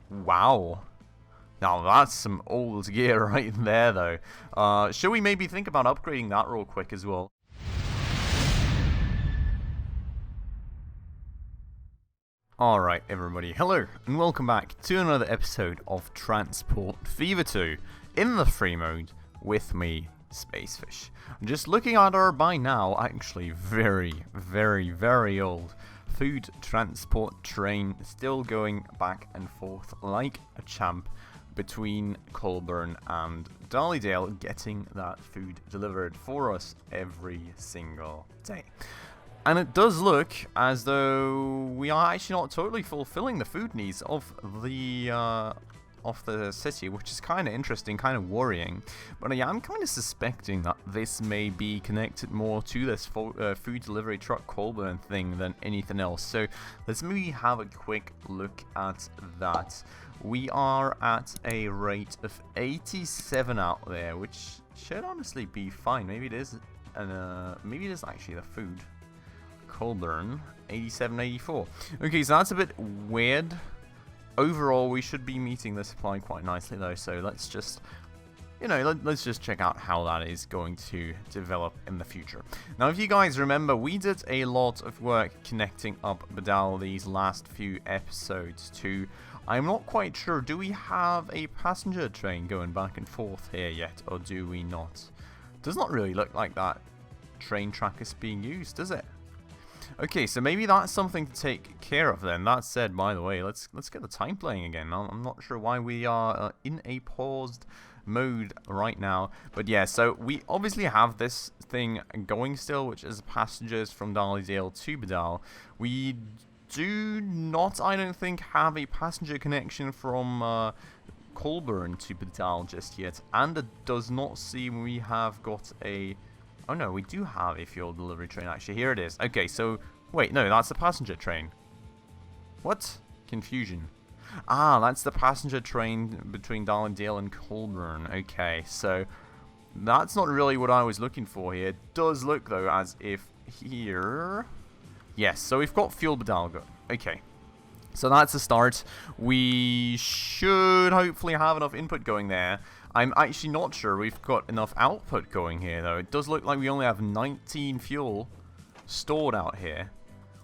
Wow. Now that's some old gear right there, though. Should we maybe think about upgrading that real quick as well? Alright everybody, hello and welcome back to another episode of Transport Fever 2 in the free mode with me, Spacefish. Just looking at our by now, actually very old food transport train, still going back and forth like a champ between Colburn and Darlydale, getting that food delivered for us every single day. And it does look as though we are actually not totally fulfilling the food needs of the city, which is kind of interesting, kind of worrying. But yeah, I'm kind of suspecting that this may be connected more to this food delivery truck Colburn thing than anything else. So let's maybe have a quick look at that. We are at a rate of 87 out there, which should honestly be fine. Maybe it is, maybe it is actually the food. Colburn, 87, 84. Okay, so that's a bit weird. Overall, we should be meeting the supply quite nicely, though. So let's just, let's just check out how that is going to develop in the future. Now, if you guys remember, we did a lot of work connecting up Badal these last few episodes to. I'm not quite sure. Do we have a passenger train going back and forth here yet, or do we not? Does not really look like that train track is being used, does it? Okay, so maybe that's something to take care of then. That said, by the way, let's get the time playing again. I'm not sure why we are in a paused mode right now. But yeah, so we obviously have this thing going still, which is passengers from Darlydale to Badal. We do not, I don't think, have a passenger connection from Colburn to Badal just yet. And it does not seem we have got a... Oh no, we do have a fuel delivery train actually. Here it is. Okay, so wait, no, that's the passenger train. What? Confusion. Ah, that's the passenger train between Darlingdale and Colburn. Okay, so that's not really what I was looking for here. It does look though as if here. Yes, so we've got fuel Badalga. Okay. So that's a start. We should hopefully have enough input going there. I'm actually not sure we've got enough output going here, though. It does look like we only have 19 fuel stored out here,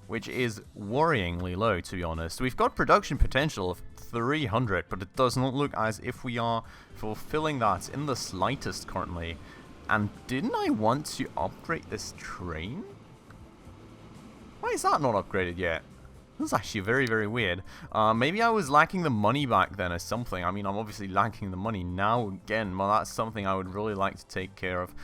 which is worryingly low, to be honest. We've got production potential of 300, but it does not look as if we are fulfilling that in the slightest currently. And didn't I want to upgrade this train? Why is that not upgraded yet? That's actually very weird. Maybe I was lacking the money back then or something. I mean, I'm obviously lacking the money now again. Well, that's something I would really like to take care of.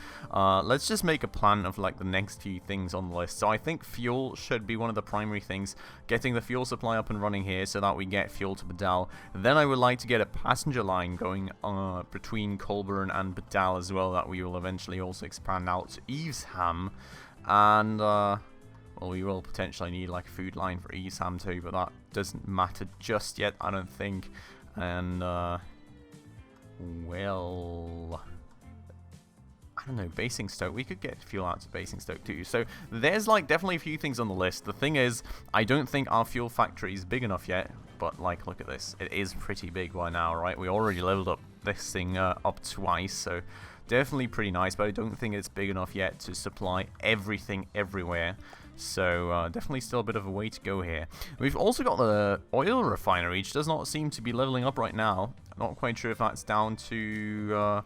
Let's just make a plan of like the next few things on the list. So I think fuel should be one of the primary things. Getting the fuel supply up and running here so that we get fuel to Badal. Then I would like to get a passenger line going between Colburn and Badal as well, that we will eventually also expand out to Evesham. And... well, we will potentially need like a food line for Evesham too, but that doesn't matter just yet, I don't think. And, well, I don't know, Basingstoke. We could get fuel out to Basingstoke too. So there's like definitely a few things on the list. The thing is, I don't think our fuel factory is big enough yet. But like, look at this. It is pretty big by now, right? We already leveled up this thing up twice, so definitely pretty nice. But I don't think it's big enough yet to supply everything everywhere. So definitely still a bit of a way to go here. We've also got the oil refinery, which does not seem to be leveling up right now. I'm not quite sure if that's down to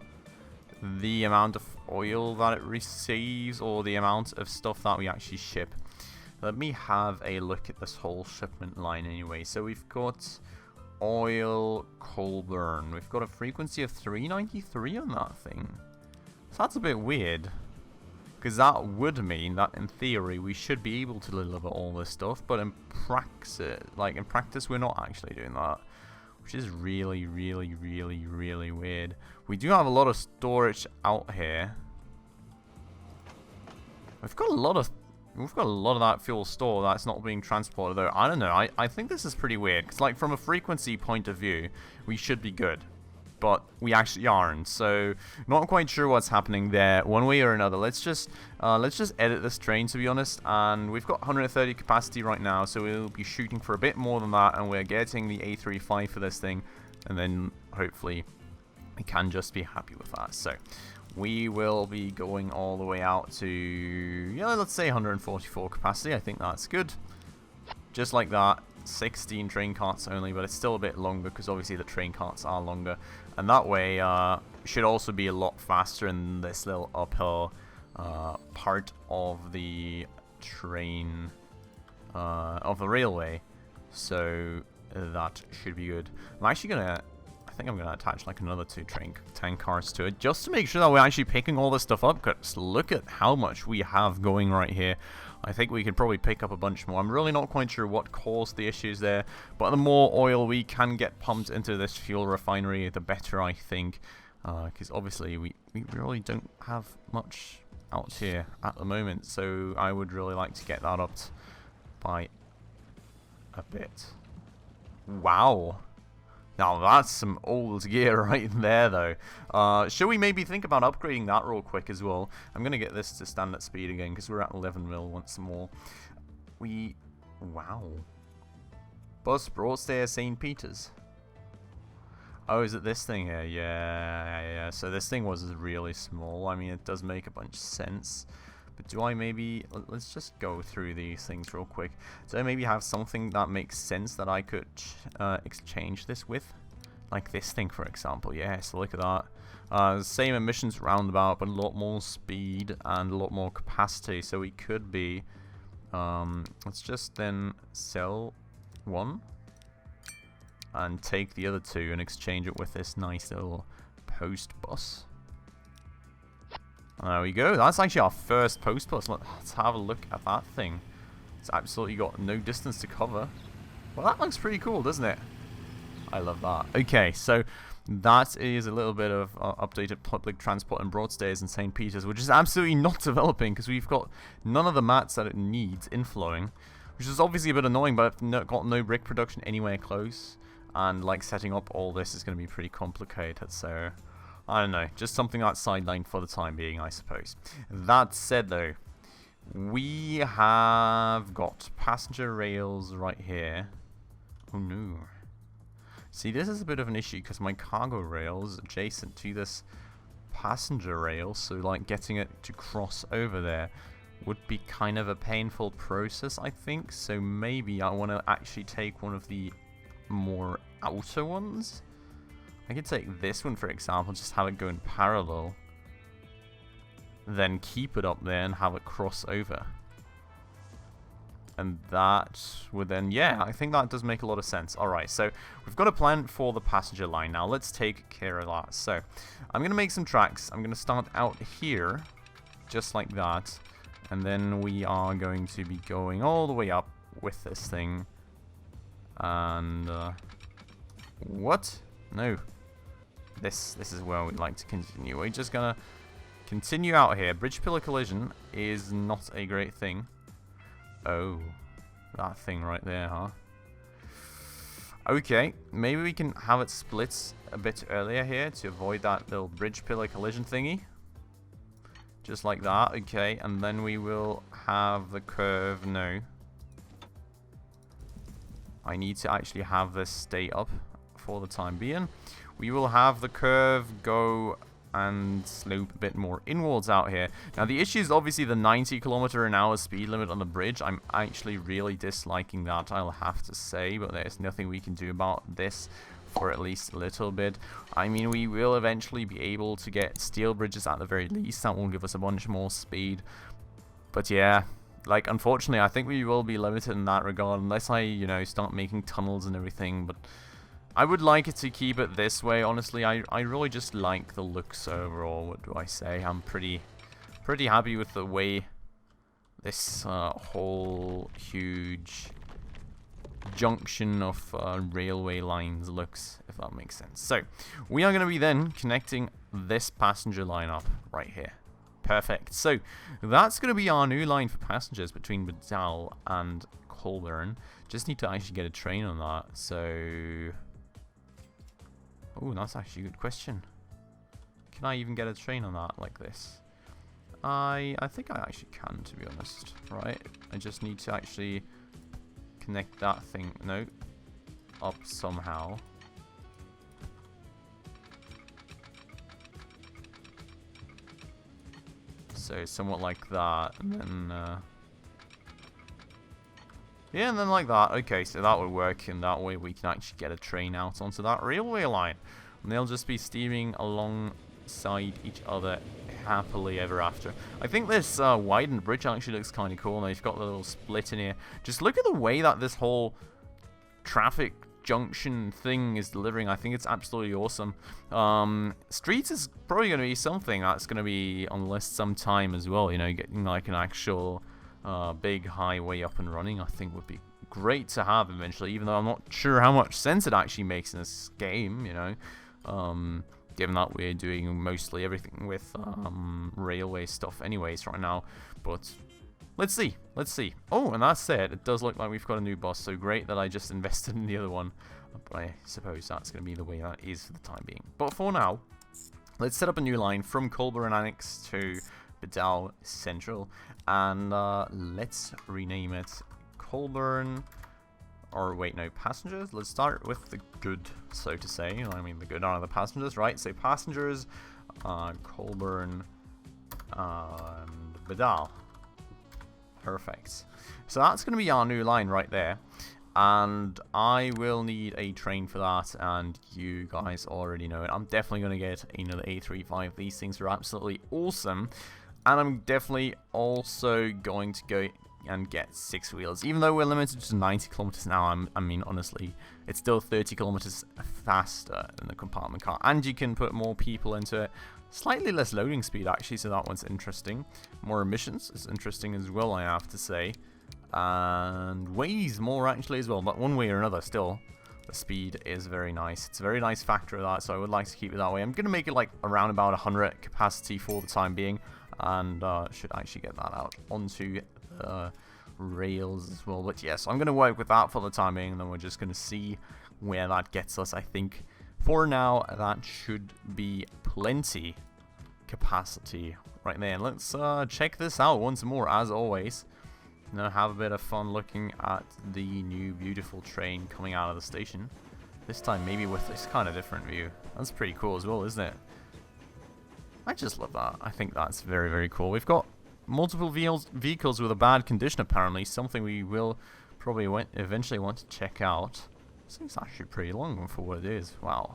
the amount of oil that it receives or the amount of stuff that we actually ship. Let me have a look at this whole shipment line anyway. So we've got oil Colburn. We've got a frequency of 393 on that thing. So that's a bit weird. Because that would mean that, in theory, we should be able to deliver all this stuff, but in practice, we're not actually doing that, which is really weird. We do have a lot of storage out here. We've got a lot of that fuel stored that's not being transported, though. I don't know. I think this is pretty weird, because, like, from a frequency point of view, we should be good. but we actually aren't. So not quite sure what's happening there one way or another. Let's just edit this train, to be honest. And we've got 130 capacity right now, so we'll be shooting for a bit more than that, and we're getting the A35 for this thing, and then hopefully we can just be happy with that. So we will be going all the way out to, yeah, let's say 144 capacity. I think that's good. Just like that. 16 train carts only, but it's still a bit longer because obviously the train carts are longer, and that way should also be a lot faster in this little uphill part of the train of the railway, so that should be good. I think I'm gonna attach like another 2 tank cars to it, just to make sure that we're actually picking all this stuff up, because look at how much we have going right here. I think we could probably pick up a bunch more. I'm really not quite sure what caused the issues there, but the more oil we can get pumped into this fuel refinery, the better, I think, because obviously we really don't have much out here at the moment, so I would really like to get that up by a bit. Wow. Now that's some old gear right there, though. Should we maybe think about upgrading that real quick as well? I'm going to get this to standard speed again, because we're at 11 mil once more. Wow. Bus brought stay St. Peter's. Oh, is it this thing here? Yeah. So this thing was really small. I mean, it does make a bunch of sense. But do I maybe... Let's just go through these things real quick. Do I maybe have something that makes sense that I could exchange this with? Like this thing, for example. Yeah, so look at that. Same emissions roundabout, but a lot more speed and a lot more capacity. So we could be... let's just then sell one. And take the other 2 and exchange it with this nice little post bus. There we go. That's actually our first post bus. Let's have a look at that thing. It's absolutely got no distance to cover. Well, that looks pretty cool, doesn't it? I love that. Okay, so that is a little bit of updated public transport and broadstays in St. Peter's, which is absolutely not developing because we've got none of the mats that it needs inflowing, which is obviously a bit annoying, but I've got no brick production anywhere close, and like setting up all this is going to be pretty complicated, so... I don't know, just something that's sidelined for the time being, I suppose. That said, though, we have got passenger rails right here. Oh no. See, this is a bit of an issue because my cargo rail is adjacent to this passenger rail, so like getting it to cross over there would be kind of a painful process, I think. So maybe I want to actually take one of the more outer ones. I could take this one, for example, just have it go in parallel, then keep it up there and have it cross over. And that would then, yeah, I think that does make a lot of sense. Alright, so we've got a plan for the passenger line. Now let's take care of that. So I'm going to make some tracks. I'm going to start out here, just like that. And then we are going to be going all the way up with this thing. And, what? No. This is where we'd like to continue. We're just gonna continue out here. Bridge pillar collision is not a great thing. Oh, that thing right there, huh? Okay, maybe we can have it split a bit earlier here to avoid that little bridge pillar collision thingy. Just like that, okay, and then we will have the curve, no. I need to actually have this stay up for the time being. We will have the curve go and slope a bit more inwards out here. Now the issue is obviously the 90km/h speed limit on the bridge. I'm actually really disliking that, I'll have to say, but there's nothing we can do about this for at least a little bit. I mean, we will eventually be able to get steel bridges at the very least. That will give us a bunch more speed. But yeah, like, unfortunately, I think we will be limited in that regard unless I, you know, start making tunnels and everything. But I would like it to keep it this way, honestly. I really just like the looks overall. What do I say? I'm pretty happy with the way this whole huge junction of railway lines looks, if that makes sense. So, we are going to be then connecting this passenger line up right here. Perfect. So, that's going to be our new line for passengers between Bedal and Colburn. Just need to actually get a train on that. So... Oh, that's actually a good question. Can I even get a train on that like this? I think I actually can, to be honest. Right? I just need to actually connect that thing, no, up somehow. So somewhat like that, and then yeah, and then like that. Okay, so that would work, and that way we can actually get a train out onto that railway line, and they'll just be steaming alongside each other happily ever after. I think this widened bridge actually looks kind of cool. Now you've got the little split in here. Just look at the way that this whole traffic junction thing is delivering. I think it's absolutely awesome. Streets is probably going to be something that's going to be on the list sometime as well. You know, getting like an actual big highway up and running, I think would be great to have eventually, even though I'm not sure how much sense it actually makes in this game, you know. Given that we're doing mostly everything with railway stuff anyways right now. But let's see. Let's see. Oh, and that said, it does look like we've got a new boss, so great that I just invested in the other one. But I suppose that's going to be the way that is for the time being. But for now, let's set up a new line from Colburn Annex to Bedal Central. And let's rename it Colburn... Or wait, no, passengers. Let's start with the good, so to say. I mean, the good are the passengers, right? So passengers, Colburn, and Bedal. Perfect. So that's going to be our new line right there. And I will need a train for that, and you guys already know it. I'm definitely going to get another A35. These things are absolutely awesome. And I'm definitely also going to go and get 6 wheels, even though we're limited to 90 kilometers an hour. I mean, honestly, it's still 30 kilometers faster than the compartment car, and you can put more people into it. Slightly less loading speed, actually, so that one's interesting. More emissions is interesting as well, I have to say, and weighs more actually as well, but one way or another, still the speed is very nice. It's a very nice factor of that, so I would like to keep it that way. I'm gonna make it like around about 100 capacity for the time being, and should actually get that out onto rails as well. But yes, I'm going to work with that for the time being, and then we're just going to see where that gets us. I think for now that should be plenty capacity right there. Let's check this out once more, as always. Now have a bit of fun looking at the new beautiful train coming out of the station. This time maybe with this kind of different view. That's pretty cool as well, isn't it? I just love that. I think that's very, very cool. We've got multiple vehicles with a bad condition, apparently. Something we will probably eventually want to check out. This thing's actually pretty long for what it is. Wow.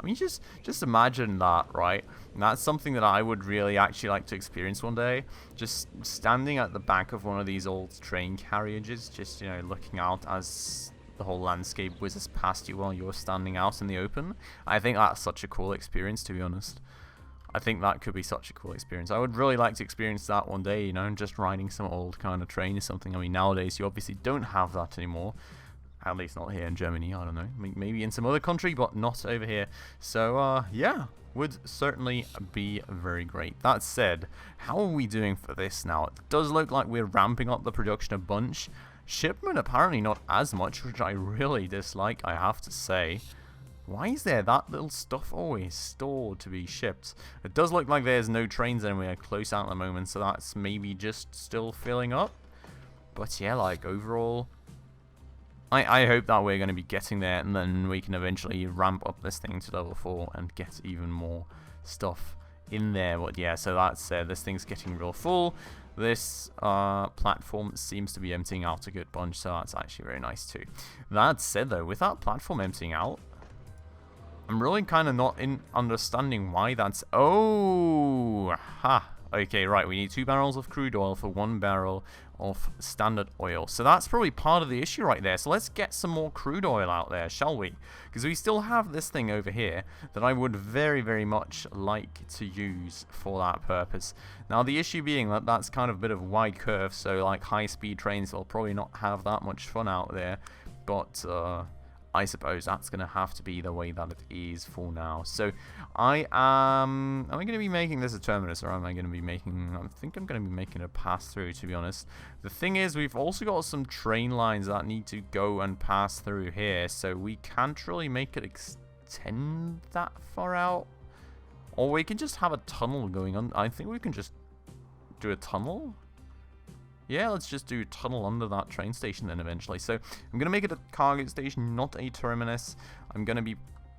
I mean, just imagine that, right? And that's something that I would really actually like to experience one day. Just standing at the back of one of these old train carriages, just, you know, looking out as the whole landscape whizzes past you while you're standing out in the open. I think that's such a cool experience, to be honest. I think that could be such a cool experience. I would really like to experience that one day, you know, just riding some old kind of train or something. I mean, nowadays you obviously don't have that anymore. At least not here in Germany, I don't know. Maybe in some other country, but not over here. So, yeah, would certainly be very great. That said, how are we doing for this now? It does look like we're ramping up the production a bunch. Shipment apparently not as much, which I really dislike, I have to say. Why is there that little stuff always stored to be shipped? It does look like there's no trains anywhere close out at the moment, so that's maybe just still filling up. But yeah, like overall, I hope that we're going to be getting there, and then we can eventually ramp up this thing to level 4 and get even more stuff in there. But yeah, so that said, this thing's getting real full. This platform seems to be emptying out a good bunch, so that's actually very nice too. That said though, with that platform emptying out, I'm really kind of not in understanding why that's... Oh! Ha! Okay, right, we need 2 barrels of crude oil for 1 barrel of standard oil. So that's probably part of the issue right there. So let's get some more crude oil out there, shall we? Because we still have this thing over here that I would very, very much like to use for that purpose. Now, the issue being that that's kind of a bit of a wide curve, so like high-speed trains will probably not have that much fun out there. But, I suppose that's going to have to be the way that it is for now. So am I going to be making this a terminus, or am I going to be making, I think I'm going to be making a pass-through, to be honest. The thing is, we've also got some train lines that need to go and pass through here, so we can't really make it extend that far out. Or we can just have a tunnel going on. I think we can just do a tunnel. Yeah, let's just do a tunnel under that train station then eventually. So I'm going to make it a cargo station, not a terminus. I'm going to be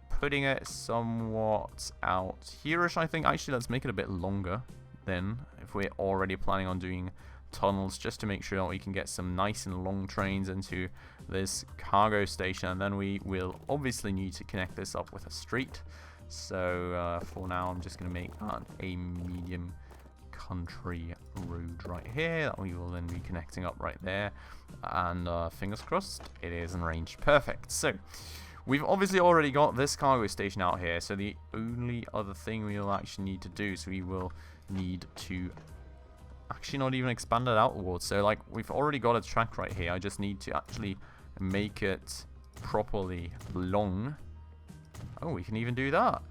putting it somewhat out here-ish, I think. Actually, let's make it a bit longer then, if we're already planning on doing tunnels, just to make sure that we can get some nice and long trains into this cargo station. And then we will obviously need to connect this up with a street. So for now, I'm just going to make that a medium country road right here that we will then be connecting up right there. And fingers crossed, it is in range. Perfect. So we've obviously already got this cargo station out here. So the only other thing we will actually need to do, so we will need to actually not even expand it outwards. So like we've already got a track right here. I just need to actually make it properly long. Oh, we can even do that.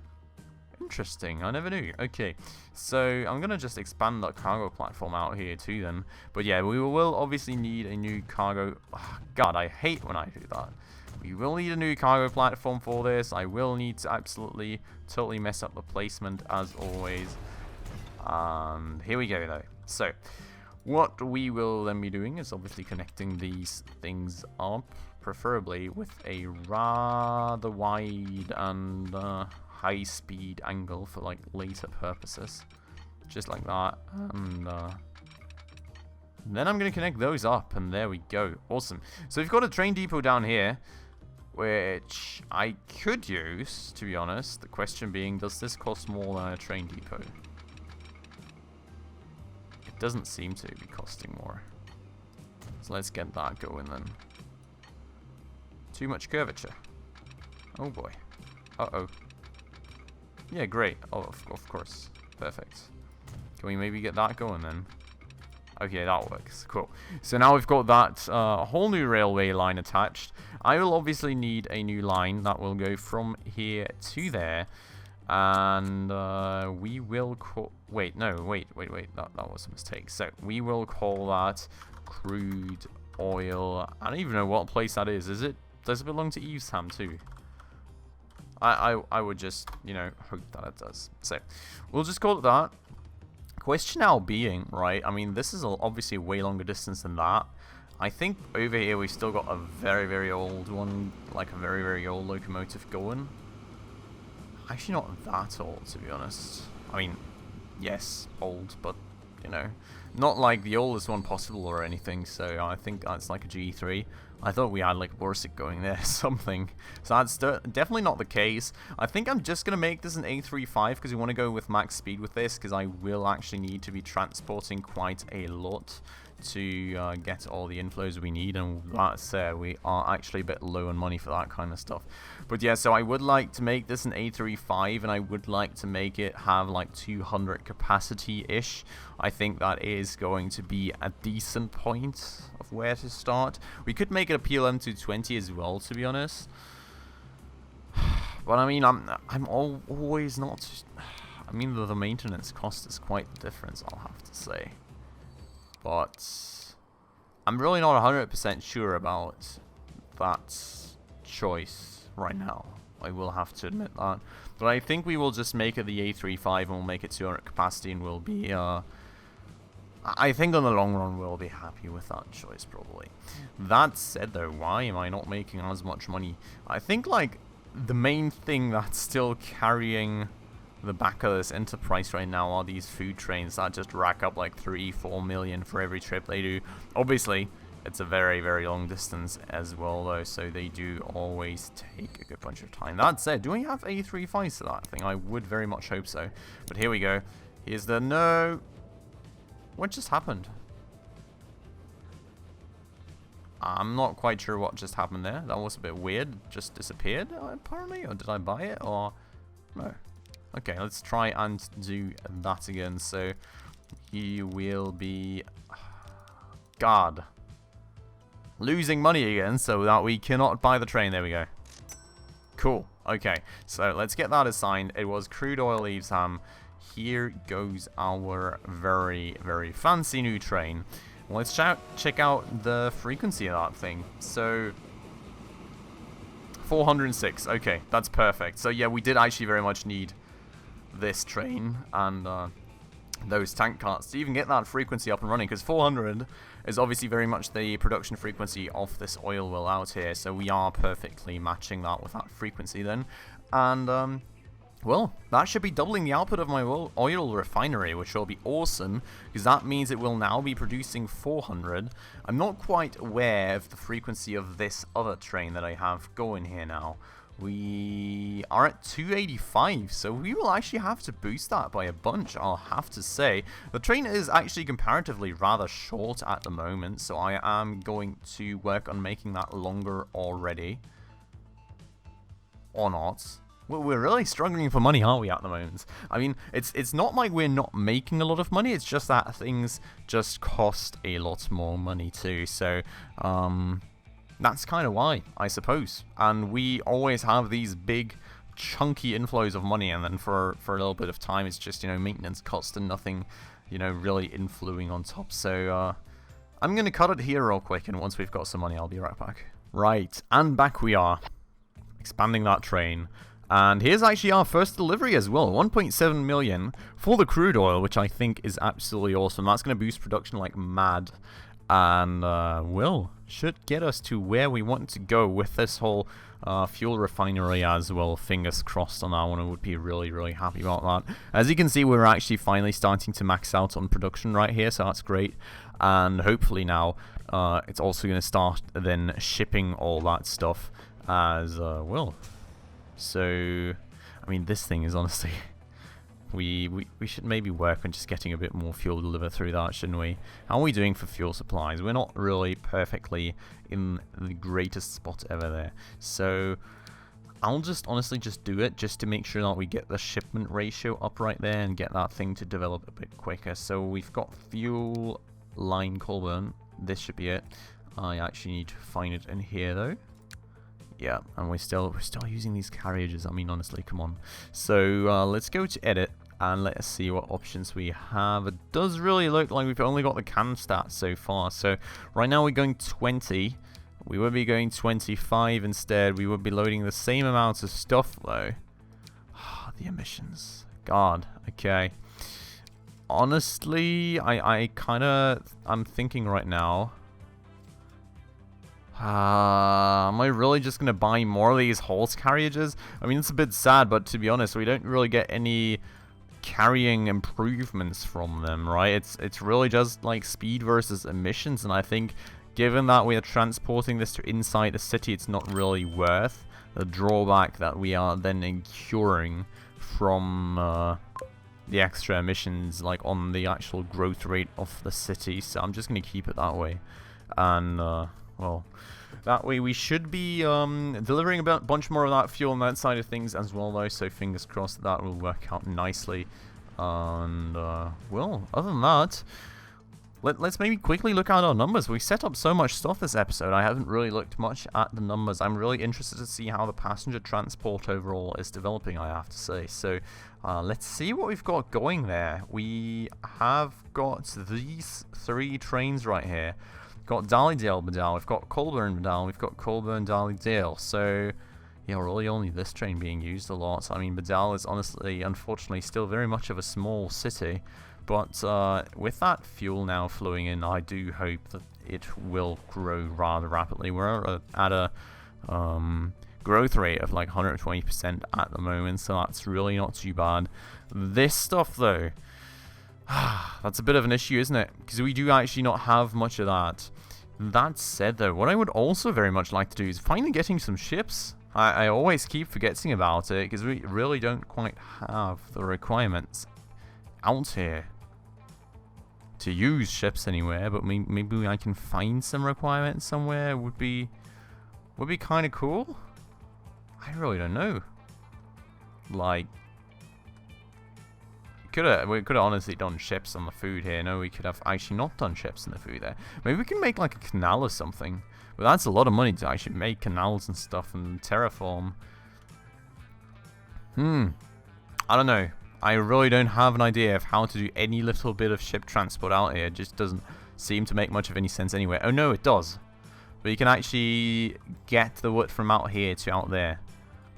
Interesting, I never knew. Okay, so I'm gonna just expand that cargo platform out here too then. But yeah, we will obviously need a new cargo. Oh, God, I hate when I do that. We will need a new cargo platform for this. I will need to absolutely totally mess up the placement as always. And here we go though. So what we will then be doing is obviously connecting these things up, preferably with a rather wide and high speed angle for like later purposes, just like that. And then I'm going to connect those up, and there we go. Awesome. So we've got a train depot down here, which I could use, to be honest. The question being, does this cost more than a train depot? It doesn't seem to be costing more. So let's get that going then. Too much curvature. Oh boy. Uh-oh. Yeah, great. Oh, of course. Perfect. Can we maybe get that going then? Okay, that works. Cool. So now we've got that whole new railway line attached. I will obviously need a new line that will go from here to there. And we will call... Wait. That was a mistake. So we will call that crude oil. I don't even know what place that is. Does it belong to Evesham too? I would just, you know, hope that it does. So we'll just call it that. Question now being, right, I mean, this is obviously a way longer distance than that. I think over here we still got a very, very old one, like a very, very old locomotive going. Actually not that old, to be honest. I mean, yes, old, but, you know, not like the oldest one possible or anything. So I think that's like a G3. I thought we had like Borsig going there, something. So that's definitely not the case. I think I'm just going to make this an A35 because we want to go with max speed with this, because I will actually need to be transporting quite a lot to get all the inflows we need, and that said, we are actually a bit low on money for that kind of stuff. But yeah, so I would like to make this an A35, and I would like to make it have like 200 capacity-ish. I think that is going to be a decent point of where to start. We could make it a PLM 220 as well, to be honest. But I mean, I'm always not... I mean, the maintenance cost is quite the difference, I'll have to say. But I'm really not 100% sure about that choice right now. I will have to admit that. But I think we will just make it the A35 and we'll make it 200 capacity, and we'll be... I think on the long run we'll be happy with that choice, probably. That said though, why am I not making as much money? I think like the main thing that's still carrying the back of this enterprise right now are these food trains that just rack up like 3-4 million for every trip they do. Obviously it's a very, very long distance as well though, so they do always take a good bunch of time. That said, do we have A35s to that thing? I would very much hope so. But here we go. Here's the... No! What just happened? I'm not quite sure what just happened there. That was a bit weird. Just disappeared, apparently? Or did I buy it? Or... No. Okay, let's try and do that again. So, he will be... God. Losing money again so that we cannot buy the train. There we go. Cool. Okay, so let's get that assigned. It was crude oil Evesham. Here goes our very, very fancy new train. Let's check out the frequency of that thing. So, 406. Okay, that's perfect. So yeah, we did actually very much need this train and those tank carts to even get that frequency up and running, because 400 is obviously very much the production frequency of this oil well out here, so we are perfectly matching that with that frequency then. And well, that should be doubling the output of my oil refinery, which will be awesome, because that means it will now be producing 400. I'm not quite aware of the frequency of this other train that I have going here now. We are at 285, so we will actually have to boost that by a bunch, I'll have to say. The train is actually comparatively rather short at the moment, so I am going to work on making that longer already. Or not. Well, we're really struggling for money, aren't we, at the moment? I mean, it's not like we're not making a lot of money, it's just that things just cost a lot more money too, so, that's kind of why, I suppose. And we always have these big, chunky inflows of money, and then for a little bit of time, it's just, you know, maintenance cost and nothing, you know, really influing on top. So, I'm going to cut it here real quick, and once we've got some money, I'll be right back. Right, and back we are. Expanding that train. And here's actually our first delivery as well, 1.7 million for the crude oil, which I think is absolutely awesome. That's going to boost production like mad. And, should get us to where we want to go with this whole fuel refinery as well. Fingers crossed on that one. I would be really, really happy about that. As you can see, we're actually finally starting to max out on production right here, so that's great. And hopefully now, it's also going to start then shipping all that stuff as well. So, I mean, this thing is honestly... We should maybe work on just getting a bit more fuel delivered through that, shouldn't we? How are we doing for fuel supplies? We're not really perfectly in the greatest spot ever there. So I'll just honestly just do it just to make sure that we get the shipment ratio up right there and get that thing to develop a bit quicker. So we've got fuel line Colburn. This should be it. I actually need to find it in here though. Yeah, and we're still using these carriages. I mean, honestly, come on. So let's go to edit and let's see what options we have. It does really look like we've only got the cam stats so far. So right now we're going 20. We would be going 25 instead. We would be loading the same amount of stuff though. The emissions. God. Okay. Honestly, I'm thinking right now. Am I really just going to buy more of these horse carriages? I mean, it's a bit sad, but to be honest, we don't really get any carrying improvements from them, right? It's really just like speed versus emissions, and I think given that we are transporting this to inside the city, it's not really worth the drawback that we are then incurring from the extra emissions, like on the actual growth rate of the city. So I'm just going to keep it that way, and well, that way we should be delivering a bunch more of that fuel on that side of things as well though, so fingers crossed that will work out nicely. And well, other than that, let's maybe quickly look at our numbers. We set up so much stuff this episode, I haven't really looked much at the numbers. I'm really interested to see how the passenger transport overall is developing, I have to say. So let's see what we've got going there. We have got these 3 trains right here. Got Dallydale Badal, we've got Colburn Badal, we've got Colburn Dallydale. So yeah, really only this train being used a lot. I mean, Badal is honestly, unfortunately, still very much of a small city. But with that fuel now flowing in, I do hope that it will grow rather rapidly. We're at a growth rate of like 120% at the moment, so that's really not too bad. This stuff though, that's a bit of an issue, isn't it? Because we do actually not have much of that. That said though, what I would also very much like to do is finally getting some ships. I always keep forgetting about it because we really don't quite have the requirements out here to use ships anywhere, but maybe I can find some requirements somewhere. Would be kind of cool. I really don't know. Like, we could have honestly done ships on the food here. No, we could have actually not done ships on the food there. Maybe we can make like a canal or something. But that's a lot of money to actually make canals and stuff and terraform. I don't know. I really don't have an idea of how to do any little bit of ship transport out here. It just doesn't seem to make much of any sense anyway. Oh no, it does. We can actually get the wood from out here to out there.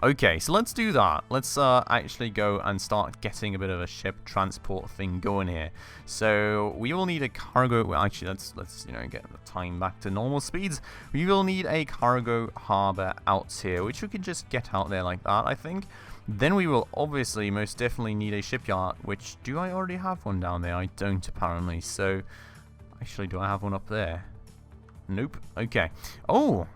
Okay, so let's do that. Let's actually go and start getting a bit of a ship transport thing going here. So we will need a cargo. Well, actually, let's get the time back to normal speeds. We will need a cargo harbor out here, which we can just get out there like that, I think. Then we will obviously most definitely need a shipyard. Which, do I already have one down there? I don't apparently. So actually, do I have one up there? Nope. Okay. Oh,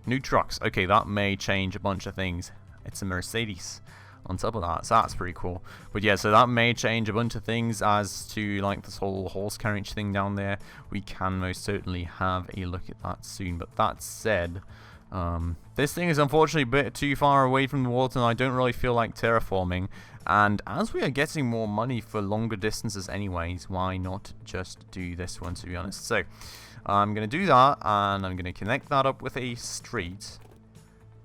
new trucks. Okay, that may change a bunch of things. It's a Mercedes on top of that, so that's pretty cool. But yeah, so that may change a bunch of things as to like this whole horse carriage thing down there. We can most certainly have a look at that soon. But that said, this thing is unfortunately a bit too far away from the water, and I don't really feel like terraforming. And as we are getting more money for longer distances anyways, why not just do this one, to be honest? So I'm going to do that, and I'm going to connect that up with a street.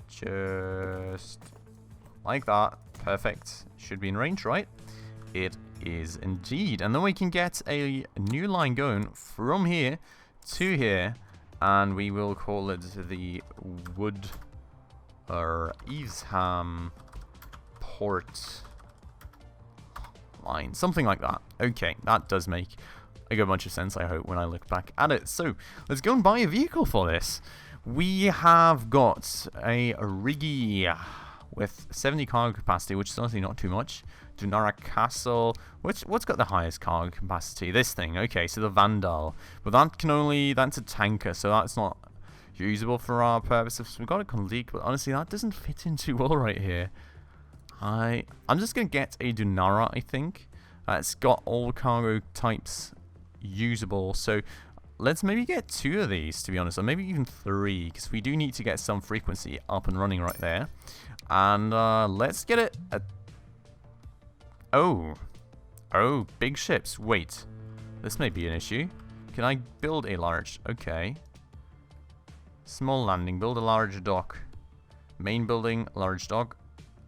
Just like that. Perfect. Should be in range, right? It is indeed. And then we can get a new line going from here to here, and we will call it the Wood or Evesham Port line. Something like that. Okay, that does make a good bunch of sense, I hope, when I look back at it. So let's go and buy a vehicle for this. We have got a Riggy with 70 cargo capacity, which is honestly not too much. Dunara Castle, what's got the highest cargo capacity? This thing. Okay, so the Vandal. But that's a tanker, so that's not usable for our purposes. We've got a Conleak, but honestly, that doesn't fit in too well right here. I'm just going to get a Dunara, I think. It's got all cargo types usable, so let's maybe get 2 of these, to be honest, or maybe even 3, because we do need to get some frequency up and running right there. And let's get it. Oh, big ships. Wait, this may be an issue. Can I build a large? Okay. Small landing. Build a large dock. Main building, large dock.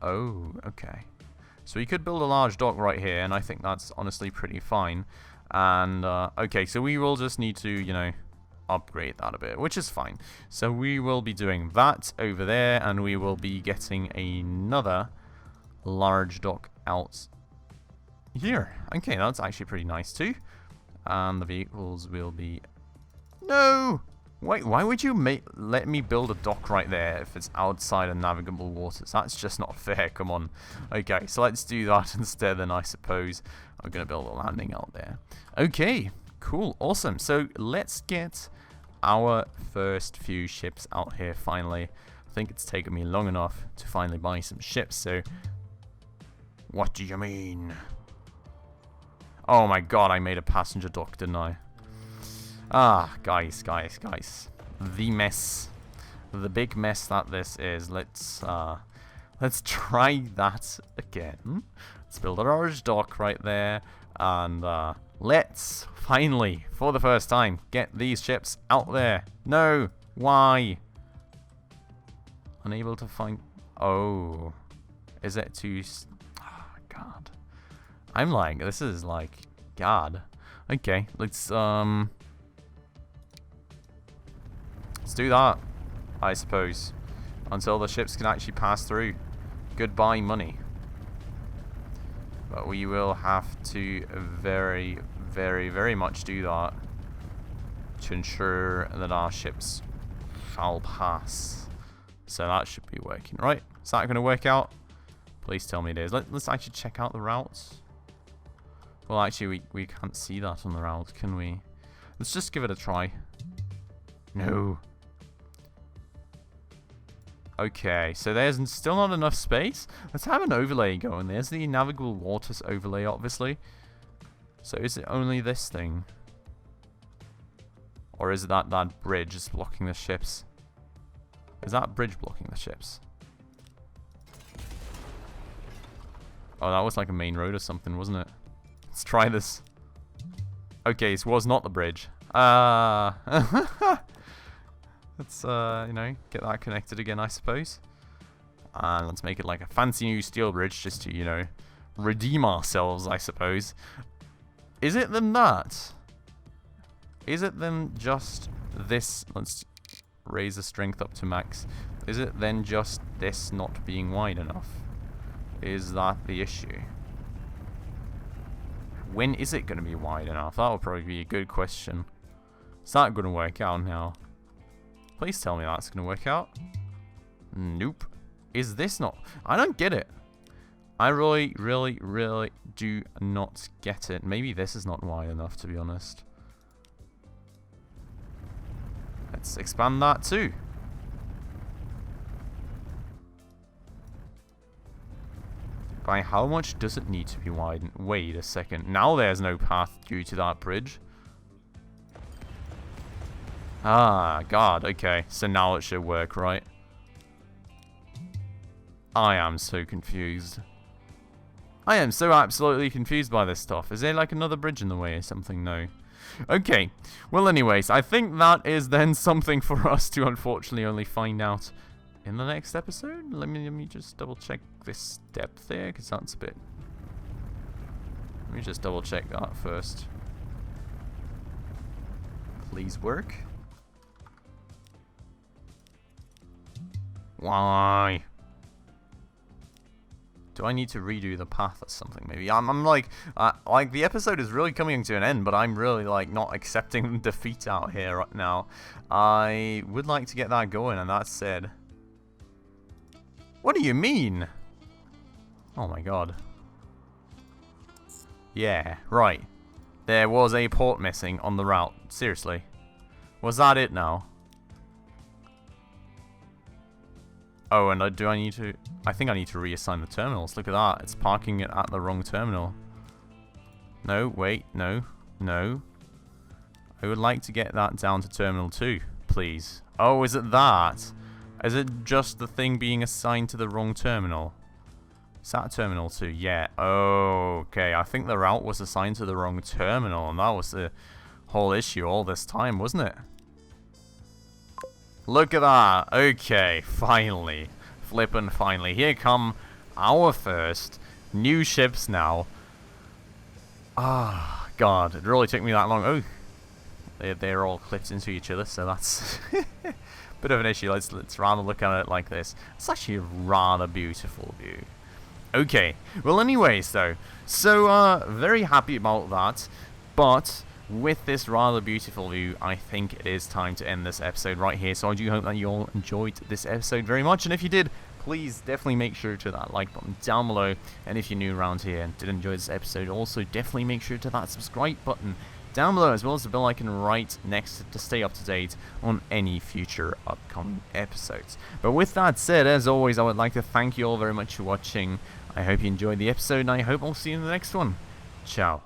Oh, okay. So we could build a large dock right here, and I think that's honestly pretty fine. And, okay, so we will just need to, upgrade that a bit, which is fine. So we will be doing that over there, and we will be getting another large dock out here. Okay, that's actually pretty nice too. And the vehicles will be... No! Wait, why would you let me build a dock right there if it's outside of navigable waters? That's just not fair, come on. Okay, so let's do that instead then, I suppose. I'm going to build a landing out there. Okay, cool, awesome. So let's get our first few ships out here finally. I think it's taken me long enough to finally buy some ships, so... What do you mean? Oh my god, I made a passenger dock, didn't I? Ah, guys. The mess. The big mess that this is. Let's try that again. Let's build a large dock right there. And let's finally, for the first time, get these ships out there. No! Why? Unable to find... Oh. Is it too... Oh, God. I'm like, this is like... God. Okay, let's do that, I suppose, until the ships can actually pass through. Goodbye, money. But we will have to very, very much do that to ensure that our ships shall pass. So that should be working, right? Is that going to work out? Please tell me it is. Let's actually check out the routes. Well, actually, we can't see that on the route, can we? Let's just give it a try. No. Okay, so there's still not enough space. Let's have an overlay going. There's the navigable waters overlay, obviously. So is it only this thing? Or is it that bridge is blocking the ships? Is that bridge blocking the ships? Oh, that was like a main road or something, wasn't it? Let's try this. Okay, this was not the bridge. Let's, get that connected again, I suppose. And let's make it like a fancy new steel bridge just to, redeem ourselves, I suppose. Is it then that? Is it then just this? Let's raise the strength up to max. Is it then just this not being wide enough? Is that the issue? When is it going to be wide enough? That would probably be a good question. Is that going to work out now? Please tell me that's going to work out. Nope. Is this not? I don't get it. I really, really, really do not get it. Maybe this is not wide enough, to be honest. Let's expand that too. By how much does it need to be widened? Wait a second. Now there's no path due to that bridge. Ah, God. Okay. So now it should work, right? I am so confused. I am so absolutely confused by this stuff. Is there like another bridge in the way or something? No. Okay. Well, anyways, I think that is then something for us to unfortunately only find out in the next episode. Let me just double check this depth there, because that's a bit... Let me just double check that first. Please work. Why? Do I need to redo the path or something? Maybe I'm like the episode is really coming to an end, but I'm really like not accepting defeat out here right now. I would like to get that going, and that said, what do you mean? Oh my God. Yeah, right. There was a port missing on the route. Seriously, was that it now? Oh, and do I need to... I think I need to reassign the terminals. Look at that. It's parking it at the wrong terminal. No, wait. No. No. I would like to get that down to Terminal 2, please. Oh, is it that? Is it just the thing being assigned to the wrong terminal? Is that Terminal 2? Yeah. Oh, okay. I think the route was assigned to the wrong terminal, and that was the whole issue all this time, wasn't it? Look at that. Okay, finally. Flippin' finally. Here come our first new ships now. Ah, God. It really took me that long. Oh, they're all clipped into each other, so that's a bit of an issue. Let's rather look at it like this. It's actually a rather beautiful view. Okay. Well, anyways, though. So, very happy about that. But with this rather beautiful view, I think it is time to end this episode right here. So I do hope that you all enjoyed this episode very much, and if you did, please definitely make sure to that like button down below. And if you're new around here and did enjoy this episode, also definitely make sure to that subscribe button down below, as well as the bell icon right next to stay up to date on any future upcoming episodes. But with that said, as always, I would like to thank you all very much for watching. I hope you enjoyed the episode, and I hope I'll see you in the next one. Ciao.